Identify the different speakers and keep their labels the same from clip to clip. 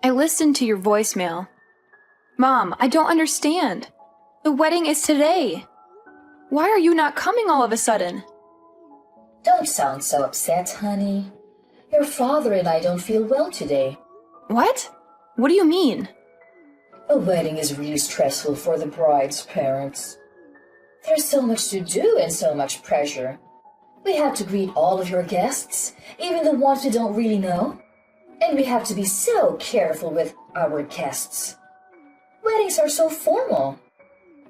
Speaker 1: I listened to your voicemail. Mom, I don't understand. The wedding is today. Why are you not coming all of a sudden?
Speaker 2: Don't sound so upset, honey. Your father and I don't feel well today.
Speaker 1: What? What do you mean?
Speaker 2: A wedding is really stressful for the bride's parents. There's so much to do and so much pressure. We have to greet all of your guests, even the ones we don't really know. And we have to be so careful with our guests. Weddings are so formal.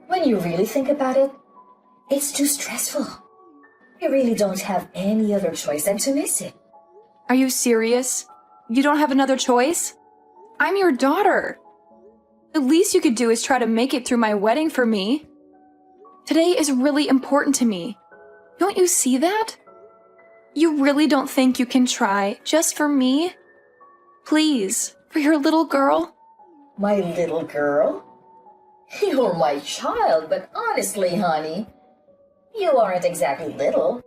Speaker 2: When you really think about it, it's too stressful. We really don't have any other choice than to miss it.
Speaker 1: Are you serious? You don't have another choice? I'm your daughter. The least you could do is try to make it through my wedding for me. Today is really important to me. Don't you see that? You really don't think you can try just for me? Please, for your little girl?
Speaker 2: My little girl? You're my child, but honestly, honey, you aren't exactly little.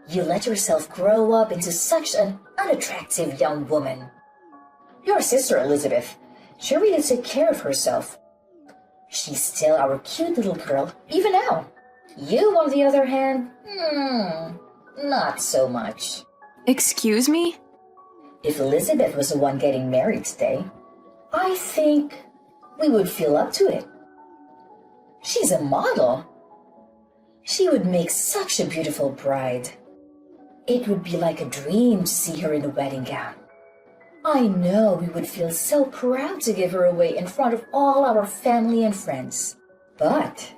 Speaker 2: You let yourself grow up into such an unattractive young woman. Your sister Elizabeth, she really took care of herself. She's still our cute little girl, even now. You, on the other hand, not so much.
Speaker 1: Excuse me?
Speaker 2: If Elizabeth was the one getting married today, I think we would feel up to it. She's a model. She would make such a beautiful bride. It would be like a dream to see her in a wedding gown. I know we would feel so proud to give her away in front of all our family and friends. But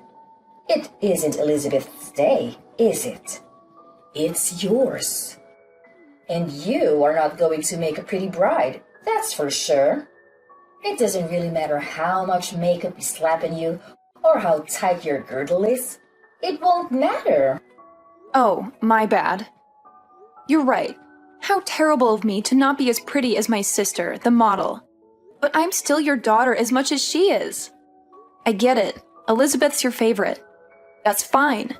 Speaker 2: it isn't Elizabeth's day, is it? It's yours. And you are not going to make a pretty bride, that's for sure. It doesn't really matter how much makeup is slapping you or how tight your girdle is. It won't matter.
Speaker 1: Oh, my bad. You're right. How terrible of me to not be as pretty as my sister, the model. But I'm still your daughter as much as she is. I get it. Elizabeth's your favorite. That's fine.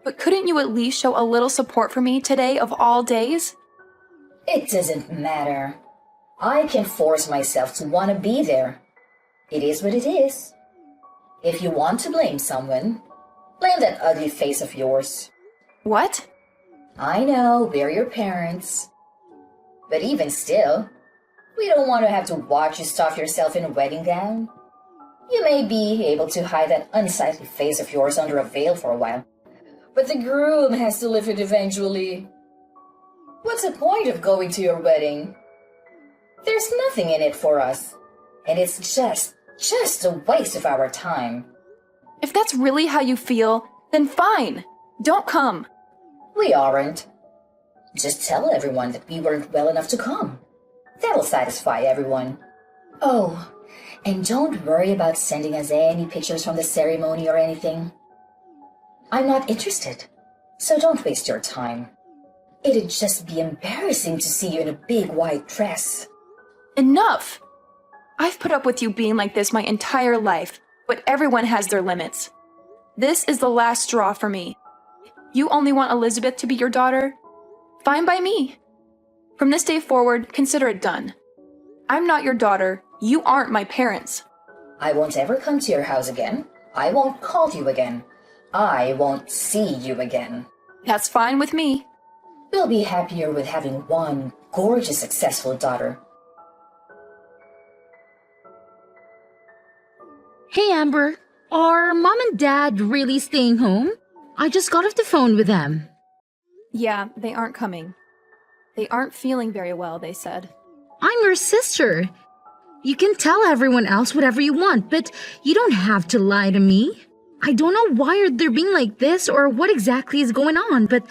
Speaker 1: But couldn't you at least show a little support for me today of all days?
Speaker 2: It doesn't matter. I can force myself to want to be there. It is what it is. If you want to blame someone, blame that ugly face of yours.
Speaker 1: What?
Speaker 2: I know, we're your parents. But even still, we don't want to have to watch you stuff yourself in a wedding gown. You may be able to hide that unsightly face of yours under a veil for a while, but the groom has to live it eventually. What's the point of going to your wedding? There's nothing in it for us, and it's just a waste of our time.
Speaker 1: If that's really how you feel, then fine. Don't come.
Speaker 2: We aren't. Just tell everyone that we weren't well enough to come. That'll satisfy everyone. Oh, and don't worry about sending us any pictures from the ceremony or anything. I'm not interested, so don't waste your time. It'd just be embarrassing to see you in a big white dress.
Speaker 1: Enough! I've put up with you being like this my entire life, but everyone has their limits. This is the last straw for me. You only want Elizabeth to be your daughter? Fine by me. From this day forward, consider it done. I'm not your daughter. You aren't my parents.
Speaker 2: I won't ever come to your house again. I won't call you again. I won't see you again.
Speaker 1: That's fine with me.
Speaker 2: We'll be happier with having one gorgeous, successful daughter.
Speaker 3: Hey, Amber. Are Mom and Dad really staying home? I just got off the phone with them.
Speaker 1: Yeah, they aren't coming. They aren't feeling very well, they said.
Speaker 3: I'm your sister. You can tell everyone else whatever you want, but you don't have to lie to me. I don't know why they're being like this or what exactly is going on, but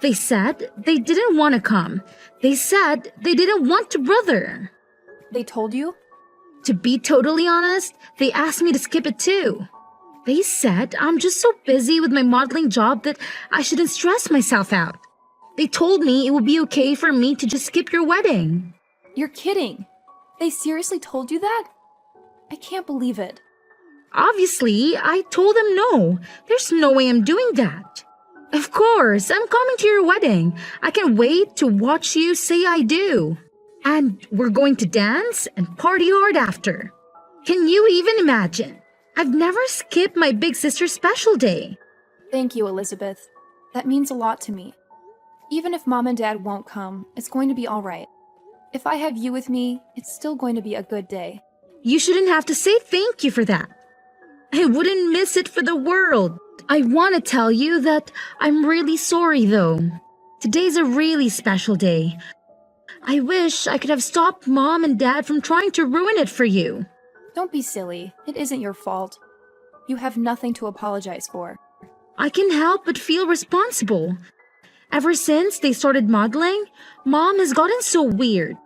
Speaker 3: they said they didn't want to come. They said they didn't want to, brother.
Speaker 1: They told you?
Speaker 3: To be totally honest, they asked me to skip it too. They said I'm just so busy with my modeling job that I shouldn't stress myself out. They told me it would be okay for me to just skip your wedding.
Speaker 1: You're kidding. They seriously told you that? I can't believe it.
Speaker 3: Obviously, I told them no. There's no way I'm doing that. Of course, I'm coming to your wedding. I can't wait to watch you say I do. And we're going to dance and party hard after. Can you even imagine? I've never skipped my big sister's special day.
Speaker 1: Thank you, Elizabeth. That means a lot to me. Even if Mom and Dad won't come, it's going to be all right. If I have you with me, it's still going to be a good day.
Speaker 3: You shouldn't have to say thank you for that. I wouldn't miss it for the world. I want to tell you that I'm really sorry, though. Today's a really special day. I wish I could have stopped Mom and Dad from trying to ruin it for you.
Speaker 1: Don't be silly. It isn't your fault. You have nothing to apologize for.
Speaker 3: I can't help but feel responsible. Ever since they started modeling, Mom has gotten so weird.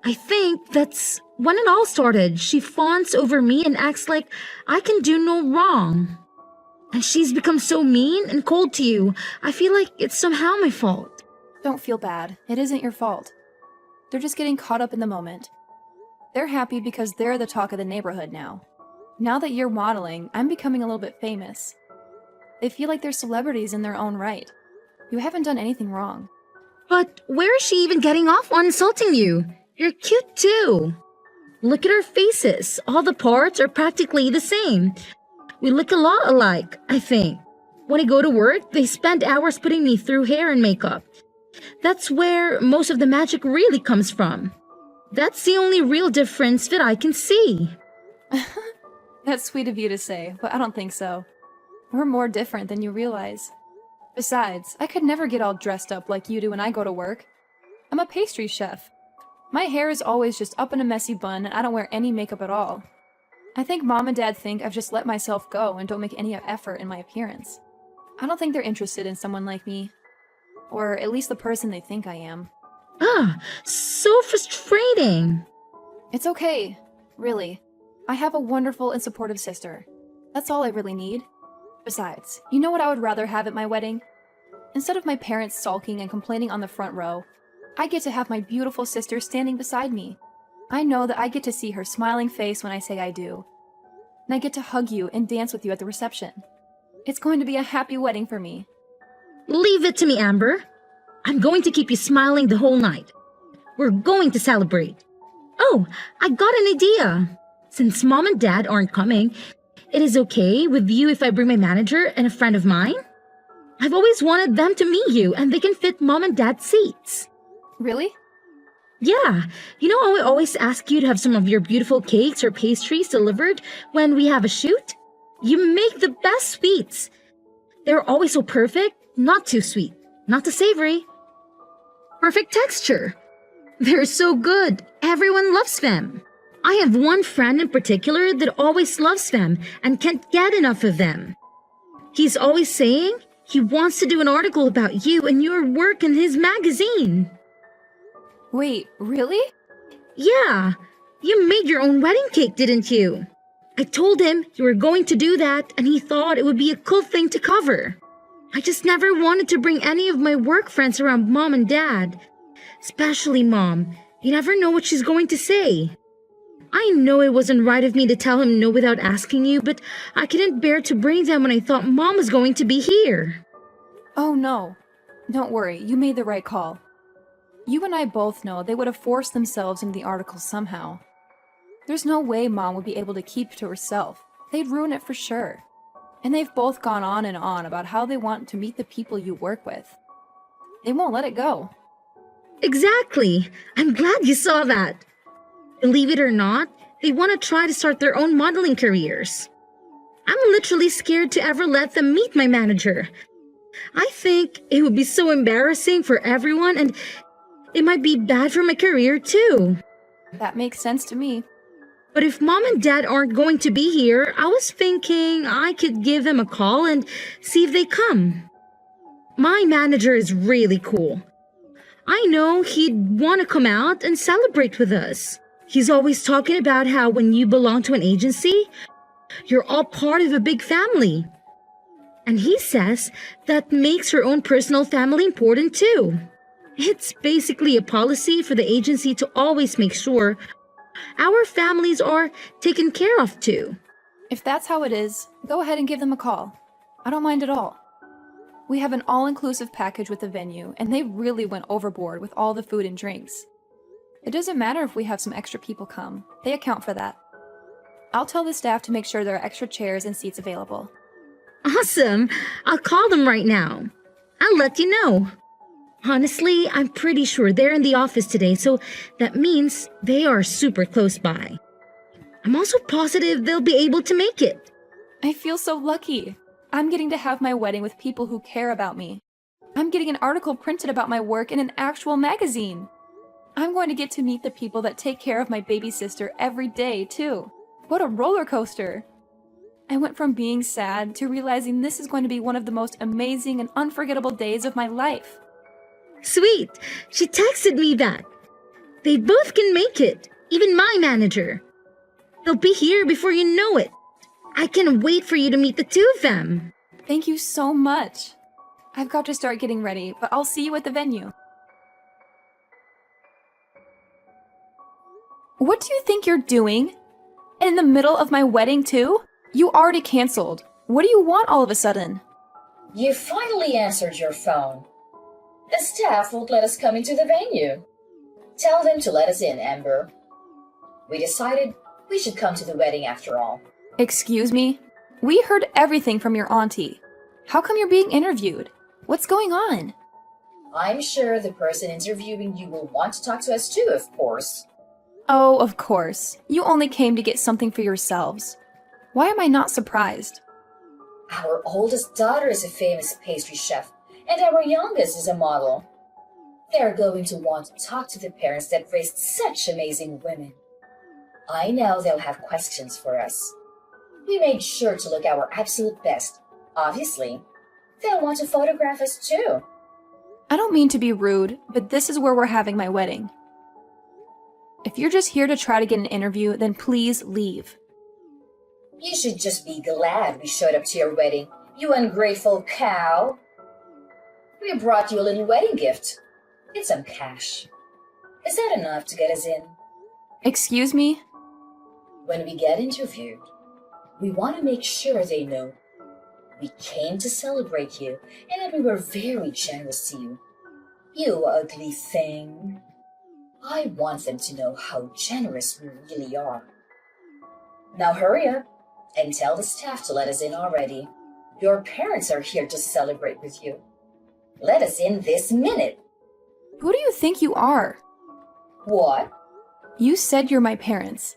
Speaker 3: I think that's when it all started. She fawns over me and acts like I can do no wrong. And she's become so mean and cold to you. I feel like it's somehow my fault.
Speaker 1: Don't feel bad. It isn't your fault. They're just getting caught up in the moment. They're happy because they're the talk of the neighborhood now. Now that you're modeling, I'm becoming a little bit famous. They feel like they're celebrities in their own right. You haven't done anything wrong.
Speaker 3: But where is she even getting off on insulting you? You're cute too. Look at our faces. All the parts are practically the same. We look a lot alike, I think. When I go to work, they spend hours putting me through hair and makeup. That's where most of the magic really comes from. That's the only real difference that I can see.
Speaker 1: That's sweet of you to say, but I don't think so. We're more different than you realize. Besides, I could never get all dressed up like you do when I go to work. I'm a pastry chef. My hair is always just up in a messy bun and I don't wear any makeup at all. I think Mom and Dad think I've just let myself go and don't make any effort in my appearance. I don't think they're interested in someone like me. Or at least the person they think I am.
Speaker 3: So frustrating.
Speaker 1: It's okay, really. I have a wonderful and supportive sister. That's all I really need. Besides, you know what I would rather have at my wedding? Instead of my parents sulking and complaining on the front row, I get to have my beautiful sister standing beside me. I know that I get to see her smiling face when I say I do. And I get to hug you and dance with you at the reception. It's going to be a happy wedding for me.
Speaker 3: Leave it to me, Amber. I'm going to keep you smiling the whole night. We're going to celebrate. Oh, I got an idea. Since Mom and Dad aren't coming, it is okay with you if I bring my manager and a friend of mine? I've always wanted them to meet you and they can fit Mom and Dad's seats.
Speaker 1: Really?
Speaker 3: Yeah, you know how I always ask you to have some of your beautiful cakes or pastries delivered when we have a shoot? You make the best sweets. They're always so perfect, not too sweet, not too savory. Perfect texture. They're so good. Everyone loves them. I have one friend in particular that always loves them and can't get enough of them. He's always saying he wants to do an article about you and your work in his magazine.
Speaker 1: Wait, really?
Speaker 3: Yeah, you made your own wedding cake, didn't you? I told him you were going to do that and he thought it would be a cool thing to cover. I just never wanted to bring any of my work friends around Mom and Dad. Especially Mom. You never know what she's going to say. I know it wasn't right of me to tell him no without asking you, but I couldn't bear to bring them when I thought Mom was going to be here.
Speaker 1: Oh no. Don't worry, you made the right call. You and I both know they would have forced themselves into the article somehow. There's no way Mom would be able to keep it to herself. They'd ruin it for sure. And they've both gone on and on about how they want to meet the people you work with. They won't let it go.
Speaker 3: Exactly. I'm glad you saw that. Believe it or not, they want to try to start their own modeling careers. I'm literally scared to ever let them meet my manager. I think it would be so embarrassing for everyone and it might be bad for my career too.
Speaker 1: That makes sense to me.
Speaker 3: But if Mom and Dad aren't going to be here, I was thinking I could give them a call and see if they come. My manager is really cool. I know he'd want to come out and celebrate with us. He's always talking about how when you belong to an agency, you're all part of a big family. And he says that makes your own personal family important too. It's basically a policy for the agency to always make sure our families are taken care of too.
Speaker 1: If that's how it is, go ahead and give them a call. I don't mind at all. We have an all-inclusive package with the venue, and they really went overboard with all the food and drinks. It doesn't matter if we have some extra people come. They account for that. I'll tell the staff to make sure there are extra chairs and seats available.
Speaker 3: Awesome. I'll call them right now. I'll let you know. Honestly, I'm pretty sure they're in the office today, so that means they are super close by. I'm also positive they'll be able to make it.
Speaker 1: I feel so lucky. I'm getting to have my wedding with people who care about me. I'm getting an article printed about my work in an actual magazine. I'm going to get to meet the people that take care of my baby sister every day, too. What a roller coaster. I went from being sad to realizing this is going to be one of the most amazing and unforgettable days of my life.
Speaker 3: Sweet. She texted me that. They both can make it, even my manager. They'll be here before you know it. I can't wait for you to meet the two of them.
Speaker 1: Thank you so much. I've got to start getting ready, but I'll see you at the venue. What do you think you're doing? In the middle of my wedding, too? You already canceled. What do you want all of a sudden?
Speaker 2: You finally answered your phone. The staff won't let us come into the venue. Tell them to let us in, Amber. We decided we should come to the wedding after all.
Speaker 1: Excuse me? We heard everything from your auntie. How come you're being interviewed? What's going on?
Speaker 2: I'm sure the person interviewing you will want to talk to us too, of course.
Speaker 1: Oh, of course. You only came to get something for yourselves. Why am I not surprised?
Speaker 2: Our oldest daughter is a famous pastry chef, and our youngest is a model. They're going to want to talk to the parents that raised such amazing women. I know they'll have questions for us. We made sure to look our absolute best. Obviously, they'll want to photograph us too.
Speaker 1: I don't mean to be rude, but this is where we're having my wedding. If you're just here to try to get an interview, then please leave.
Speaker 2: You should just be glad we showed up to your wedding, you ungrateful cow. We brought you a little wedding gift. It's some cash. Is that enough to get us in?
Speaker 1: Excuse me?
Speaker 2: When we get interviewed, we want to make sure they know we came to celebrate you and that we were very generous to you. You ugly thing. I want them to know how generous we really are. Now hurry up and tell the staff to let us in already. Your parents are here to celebrate with you. Let us in this minute.
Speaker 1: Who do you think you are?
Speaker 2: What?
Speaker 1: You said you're my parents.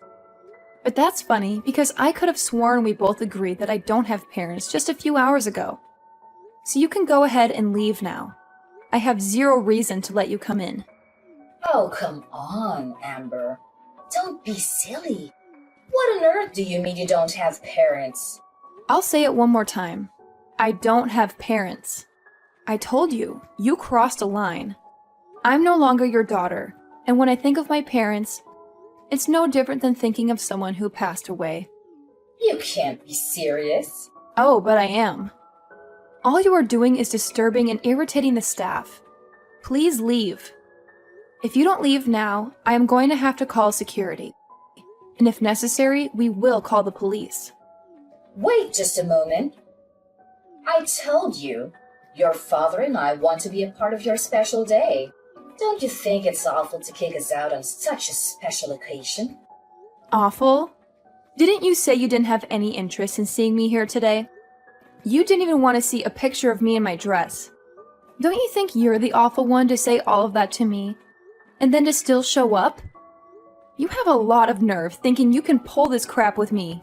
Speaker 1: But that's funny because I could have sworn we both agreed that I don't have parents just a few hours ago. So you can go ahead and leave now. I have zero reason to let you come in.
Speaker 2: Oh, come on, Amber. Don't be silly. What on earth do you mean you don't have parents?
Speaker 1: I'll say it one more time. I don't have parents. I told you, you crossed a line. I'm no longer your daughter, and when I think of my parents, it's no different than thinking of someone who passed away.
Speaker 2: You can't be serious.
Speaker 1: Oh, but I am. All you are doing is disturbing and irritating the staff. Please leave. If you don't leave now, I am going to have to call security. And if necessary, we will call the police.
Speaker 2: Wait just a moment. I told you, your father and I want to be a part of your special day. Don't you think it's awful to kick us out on such a special occasion?
Speaker 1: Awful? Didn't you say you didn't have any interest in seeing me here today? You didn't even want to see a picture of me in my dress. Don't you think you're the awful one to say all of that to me? And then to still show up? You have a lot of nerve thinking you can pull this crap with me.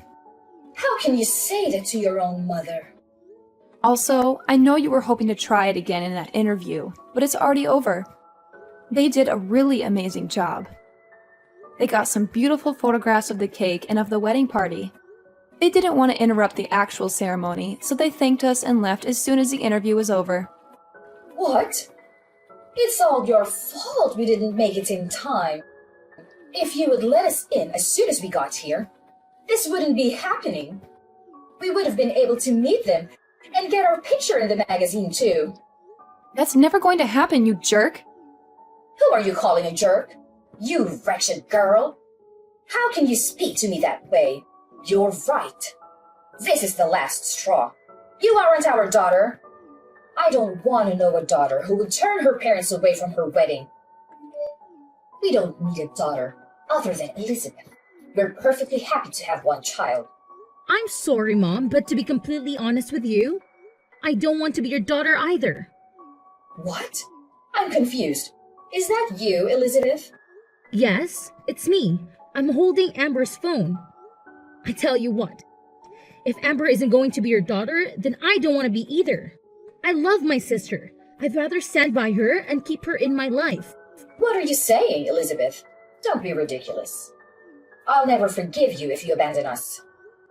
Speaker 2: How can you say that to your own mother?
Speaker 1: Also, I know you were hoping to try it again in that interview, but it's already over. They did a really amazing job. They got some beautiful photographs of the cake and of the wedding party. They didn't want to interrupt the actual ceremony, so they thanked us and left as soon as the interview was over.
Speaker 2: What? It's all your fault we didn't make it in time. If you would let us in as soon as we got here, this wouldn't be happening. We would have been able to meet them and get our picture in the magazine too.
Speaker 1: That's never going to happen, you jerk!
Speaker 2: Who are you calling a jerk? You wretched girl! How can you speak to me that way? You're right. This is the last straw. You aren't our daughter. I don't want to know a daughter who would turn her parents away from her wedding. We don't need a daughter other than Elizabeth. We're perfectly happy to have one child.
Speaker 3: I'm sorry, Mom, but to be completely honest with you, I don't want to be your daughter either.
Speaker 2: What? I'm confused. Is that you, Elizabeth?
Speaker 3: Yes, it's me. I'm holding Amber's phone. I tell you what, if Amber isn't going to be your daughter, then I don't want to be either. I love my sister. I'd rather stand by her and keep her in my life.
Speaker 2: What are you saying, Elizabeth? Don't be ridiculous. I'll never forgive you if you abandon us.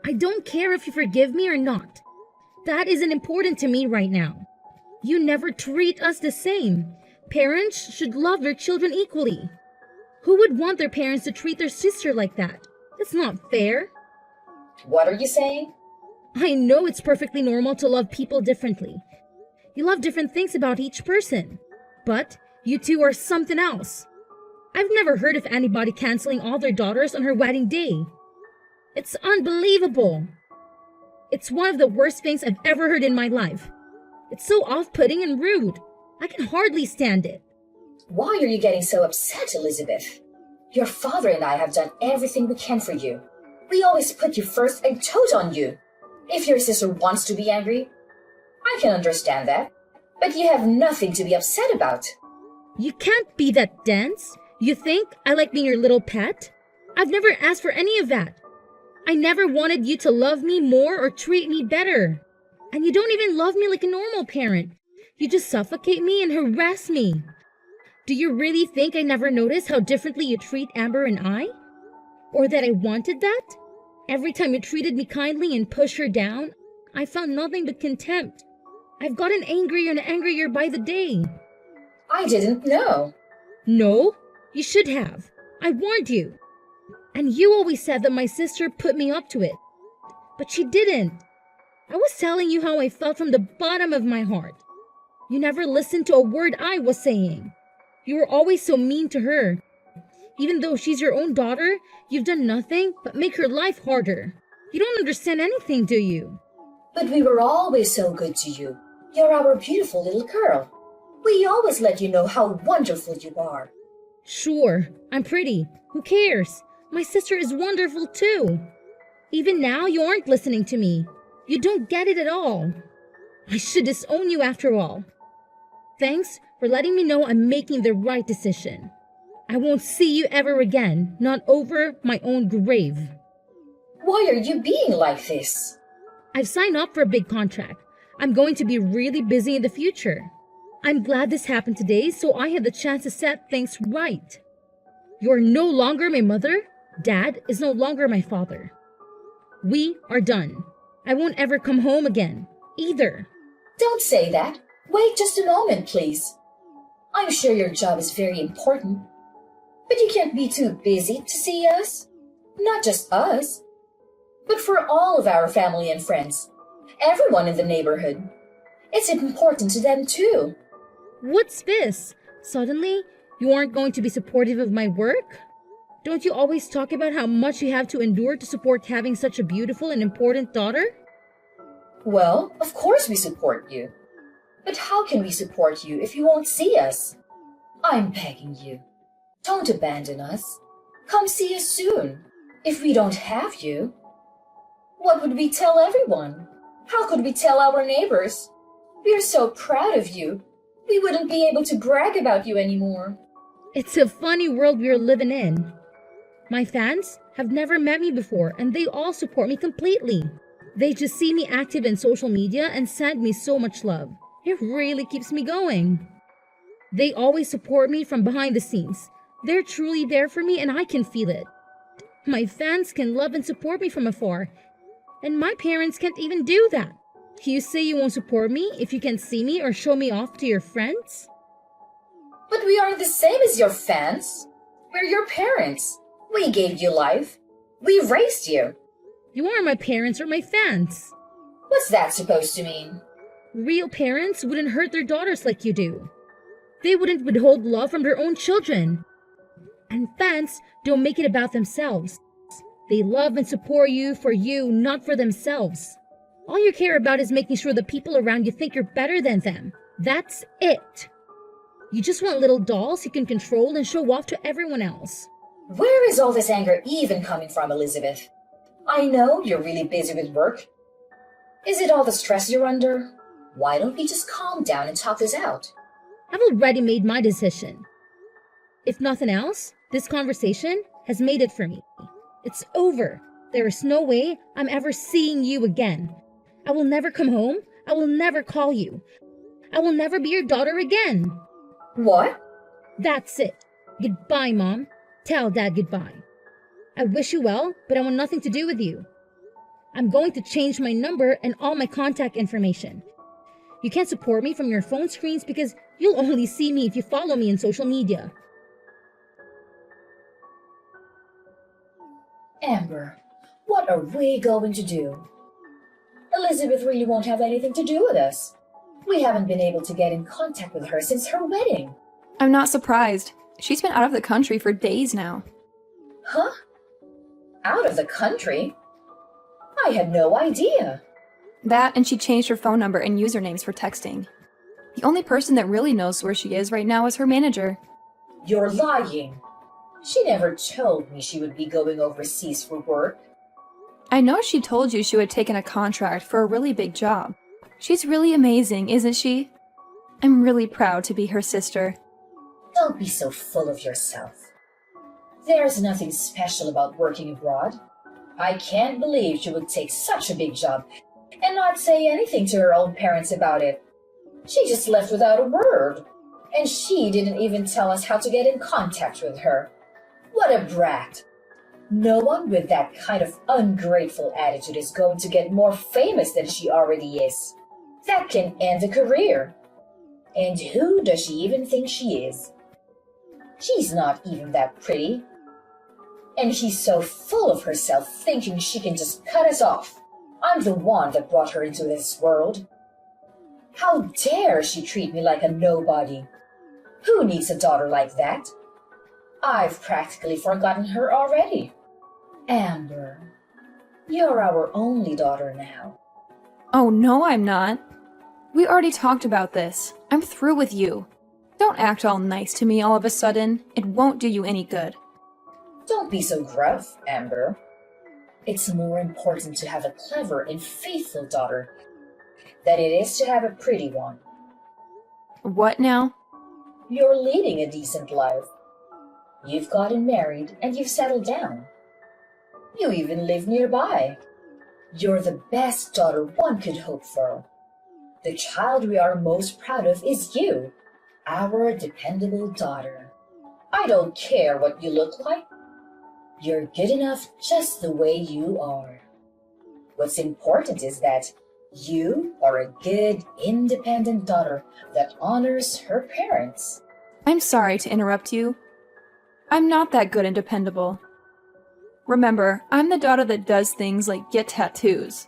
Speaker 3: I don't care if you forgive me or not. That isn't important to me right now. You never treat us the same. Parents should love their children equally. Who would want their parents to treat their sister like that? That's not fair.
Speaker 2: What are you saying?
Speaker 3: I know it's perfectly normal to love people differently. You love different things about each person. But you two are something else. I've never heard of anybody canceling all their daughters on her wedding day. It's unbelievable. It's one of the worst things I've ever heard in my life. It's so off-putting and rude. I can hardly stand it.
Speaker 2: Why are you getting so upset, Elizabeth? Your father and I have done everything we can for you. We always put you first and told on you. If your sister wants to be angry, I can understand that. But you have nothing to be upset about.
Speaker 3: You can't be that dense. You think I like being your little pet? I've never asked for any of that. I never wanted you to love me more or treat me better. And you don't even love me like a normal parent. You just suffocate me and harass me. Do you really think I never noticed how differently you treat Amber and I? Or that I wanted that? Every time you treated me kindly and pushed her down, I found nothing but contempt. I've gotten angrier and angrier by the day.
Speaker 2: I didn't know.
Speaker 3: No, you should have. I warned you. And you always said that my sister put me up to it. But she didn't. I was telling you how I felt from the bottom of my heart. You never listened to a word I was saying. You were always so mean to her. Even though she's your own daughter, you've done nothing but make her life harder. You don't understand anything, do you?
Speaker 2: But we were always so good to you. You're our beautiful little girl. We always let you know how wonderful you are.
Speaker 3: Sure, I'm pretty. Who cares? My sister is wonderful too. Even now, you aren't listening to me. You don't get it at all. I should disown you after all. Thanks for letting me know I'm making the right decision. I won't see you ever again, not over my own grave.
Speaker 2: Why are you being like this?
Speaker 3: I've signed up for a big contract. I'm going to be really busy in the future. I'm glad this happened today so I had the chance to set things right. You're no longer my mother. Dad is no longer my father. We are done. I won't ever come home again, either.
Speaker 2: Don't say that. Wait just a moment, please. I'm sure your job is very important. But you can't be too busy to see us. Not just us, but for all of our family and friends. Everyone in the neighborhood. It's important to them too.
Speaker 3: What's this? Suddenly, you aren't going to be supportive of my work? Don't you always talk about how much you have to endure to support having such a beautiful and important daughter?
Speaker 2: Well, of course we support you. But how can we support you if you won't see us? I'm begging you. Don't abandon us. Come see us soon. If we don't have you, what would we tell everyone? How could we tell our neighbors? We're so proud of you. We wouldn't be able to brag about you anymore.
Speaker 3: It's a funny world we're living in. My fans have never met me before and they all support me completely. They just see me active in social media and send me so much love. It really keeps me going. They always support me from behind the scenes. They're truly there for me and I can feel it. My fans can love and support me from afar. And my parents can't even do that. You say you won't support me if you can't see me or show me off to your friends?
Speaker 2: But we aren't the same as your fans. We're your parents. We gave you life. We raised you.
Speaker 3: You aren't my parents or my fans.
Speaker 2: What's that supposed to mean?
Speaker 3: Real parents wouldn't hurt their daughters like you do. They wouldn't withhold love from their own children. And fans don't make it about themselves. They love and support you for you, not for themselves. All you care about is making sure the people around you think you're better than them. That's it. You just want little dolls you can control and show off to everyone else.
Speaker 2: Where is all this anger even coming from, Elizabeth? I know you're really busy with work. Is it all the stress you're under? Why don't we just calm down and talk this out?
Speaker 3: I've already made my decision. If nothing else, this conversation has made it for me. It's over. There is no way I'm ever seeing you again. I will never come home. I will never call you. I will never be your daughter again.
Speaker 2: What?
Speaker 3: That's it. Goodbye, Mom. Tell Dad goodbye. I wish you well, but I want nothing to do with you. I'm going to change my number and all my contact information. You can't support me from your phone screens because you'll only see me if you follow me on social media.
Speaker 2: Amber, what are we going to do? Elizabeth really won't have anything to do with us. We haven't been able to get in contact with her since her wedding.
Speaker 1: I'm not surprised. She's been out of the country for days now.
Speaker 2: Huh? Out of the country? I had no idea.
Speaker 1: That, and she changed her phone number and usernames for texting. The only person that really knows where she is right now is her manager.
Speaker 2: You're lying. She never told me she would be going overseas for work.
Speaker 1: I know she told you she would taken a contract for a really big job. She's really amazing, isn't she? I'm really proud to be her sister.
Speaker 2: Don't be so full of yourself. There's nothing special about working abroad. I can't believe she would take such a big job and not say anything to her own parents about it. She just left without a word. And she didn't even tell us how to get in contact with her. What a brat. No one with that kind of ungrateful attitude is going to get more famous than she already is. That can end a career. And who does she even think she is? She's not even that pretty. And she's so full of herself, thinking she can just cut us off. I'm the one that brought her into this world. How dare she treat me like a nobody? Who needs a daughter like that? I've practically forgotten her already. Amber, you're our only daughter now.
Speaker 1: Oh no, I'm not. We already talked about this. I'm through with you. Don't act all nice to me all of a sudden. It won't do you any good.
Speaker 2: Don't be so gruff, Amber. It's more important to have a clever and faithful daughter than it is to have a pretty one.
Speaker 1: What now?
Speaker 2: You're leading a decent life. You've gotten married and you've settled down. You even live nearby. You're the best daughter one could hope for. The child we are most proud of is you, our dependable daughter. I don't care what you look like. You're good enough just the way you are. What's important is that you are a good, independent daughter that honors her parents.
Speaker 1: I'm sorry to interrupt you. I'm not that good and dependable. Remember, I'm the daughter that does things like get tattoos.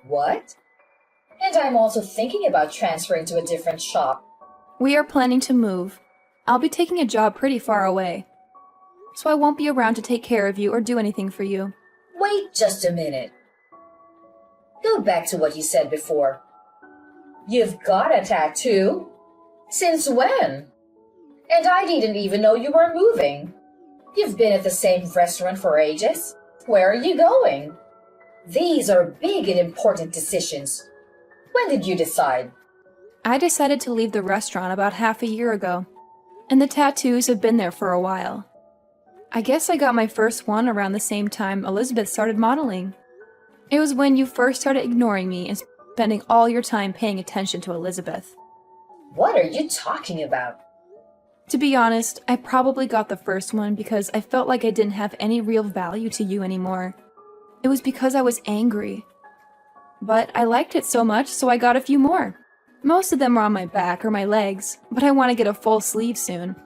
Speaker 2: What? And I'm also thinking about transferring to a different shop.
Speaker 1: We are planning to move. I'll be taking a job pretty far away, so I won't be around to take care of you or do anything for you.
Speaker 2: Wait just a minute. Go back to what you said before. You've got a tattoo? Since when? And I didn't even know you were moving. You've been at the same restaurant for ages. Where are you going? These are big and important decisions. When did you decide?
Speaker 1: I decided to leave the restaurant about half a year ago, and the tattoos have been there for a while. I guess I got my first one around the same time Elizabeth started modeling. It was when you first started ignoring me and spending all your time paying attention to Elizabeth.
Speaker 2: What are you talking about?
Speaker 1: To be honest, I probably got the first one because I felt like I didn't have any real value to you anymore. It was because I was angry. But I liked it so much, so I got a few more. Most of them are on my back or my legs, but I want to get a full sleeve soon.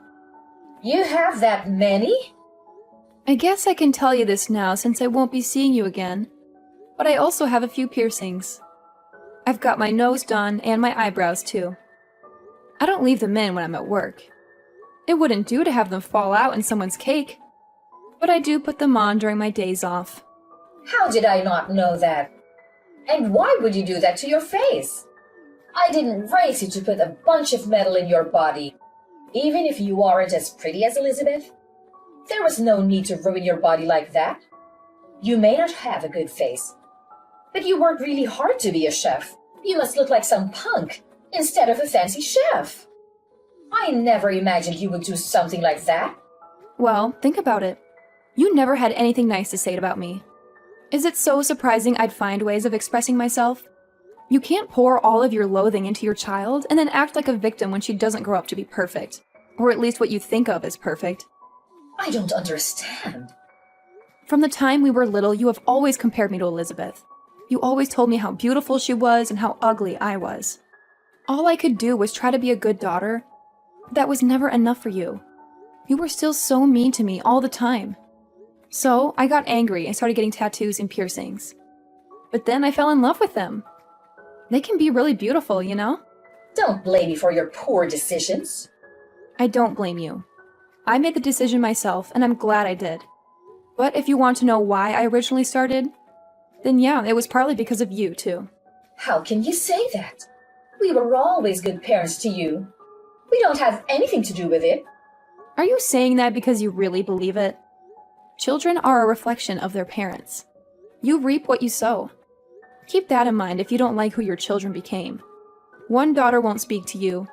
Speaker 2: You have that many?
Speaker 1: I guess I can tell you this now since I won't be seeing you again. But I also have a few piercings. I've got my nose done and my eyebrows too. I don't leave them in when I'm at work. It wouldn't do to have them fall out in someone's cake. But I do put them on during my days off.
Speaker 2: How did I not know that? And why would you do that to your face? I didn't raise you to put a bunch of metal in your body. Even if you aren't as pretty as Elizabeth, there was no need to ruin your body like that. You may not have a good face, but you worked really hard to be a chef. You must look like some punk instead of a fancy chef. I never imagined you would do something like that.
Speaker 1: Well, think about it. You never had anything nice to say about me. Is it so surprising I'd find ways of expressing myself? You can't pour all of your loathing into your child and then act like a victim when she doesn't grow up to be perfect. Or at least what you think of as perfect.
Speaker 2: I don't understand.
Speaker 1: From the time we were little, you have always compared me to Elizabeth. You always told me how beautiful she was and how ugly I was. All I could do was try to be a good daughter. That was never enough for you. You were still so mean to me all the time. So I got angry and started getting tattoos and piercings. But then I fell in love with them. They can be really beautiful, you know?
Speaker 2: Don't blame me for your poor decisions.
Speaker 1: I don't blame you. I made the decision myself, and I'm glad I did. But if you want to know why I originally started, then yeah, it was partly because of you, too.
Speaker 2: How can you say that? We were always good parents to you. We don't have anything to do with it.
Speaker 1: Are you saying that because you really believe it? Children are a reflection of their parents. You reap what you sow. Keep that in mind if you don't like who your children became. One daughter won't speak to you.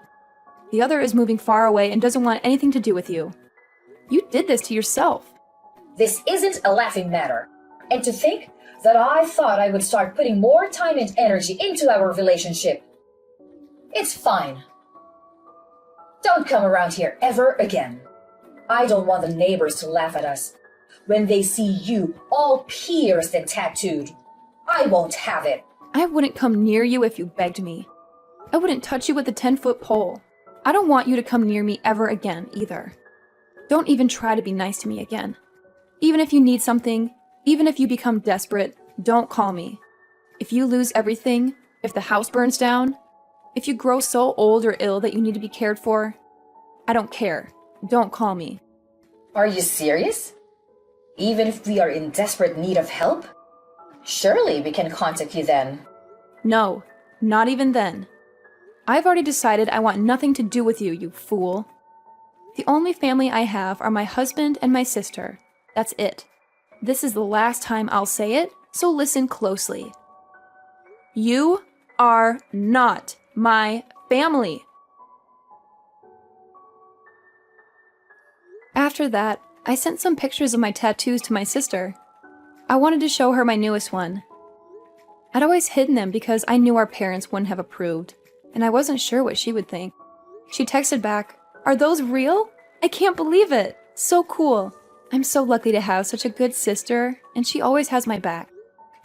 Speaker 1: The other is moving far away and doesn't want anything to do with you. You did this to yourself.
Speaker 2: This isn't a laughing matter. And to think that I thought I would start putting more time and energy into our relationship. It's fine. Don't come around here ever again. I don't want the neighbors to laugh at us when they see you all pierced and tattooed. I won't have it.
Speaker 1: I wouldn't come near you if you begged me. I wouldn't touch you with a 10-foot pole. I don't want you to come near me ever again, either. Don't even try to be nice to me again. Even if you need something, even if you become desperate, don't call me. If you lose everything, if the house burns down, if you grow so old or ill that you need to be cared for, I don't care. Don't call me.
Speaker 2: Are you serious? Even if we are in desperate need of help? Surely we can contact you then.
Speaker 1: No, not even then. I've already decided I want nothing to do with you, you fool. The only family I have are my husband and my sister. That's it. This is the last time I'll say it, so listen closely. You are not my family. After that, I sent some pictures of my tattoos to my sister. I wanted to show her my newest one. I'd always hidden them because I knew our parents wouldn't have approved, and I wasn't sure what she would think. She texted back, "Are those real? I can't believe it. So cool. I'm so lucky to have such a good sister, and she always has my back."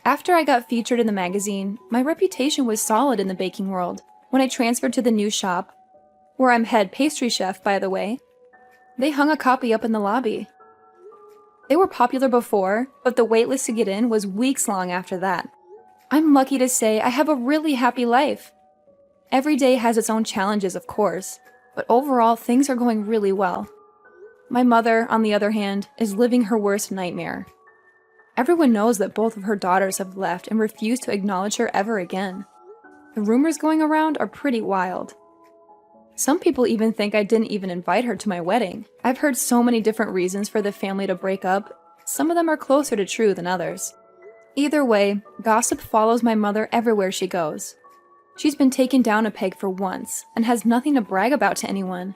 Speaker 1: After I got featured in the magazine, my reputation was solid in the baking world. When I transferred to the new shop, where I'm head pastry chef, by the way, they hung a copy up in the lobby. They were popular before, but the waitlist to get in was weeks long after that. I'm lucky to say I have a really happy life. Every day has its own challenges, of course, but overall things are going really well. My mother, on the other hand, is living her worst nightmare. Everyone knows that both of her daughters have left and refuse to acknowledge her ever again. The rumors going around are pretty wild. Some people even think I didn't even invite her to my wedding. I've heard so many different reasons for the family to break up. Some of them are closer to true than others. Either way, gossip follows my mother everywhere she goes. She's been taken down a peg for once and has nothing to brag about to anyone.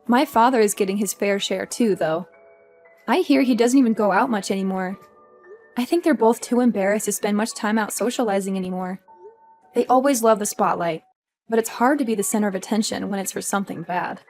Speaker 1: My father is getting his fair share too, though. I hear he doesn't even go out much anymore. I think they're both too embarrassed to spend much time out socializing anymore. They always love the spotlight, but it's hard to be the center of attention when it's for something bad.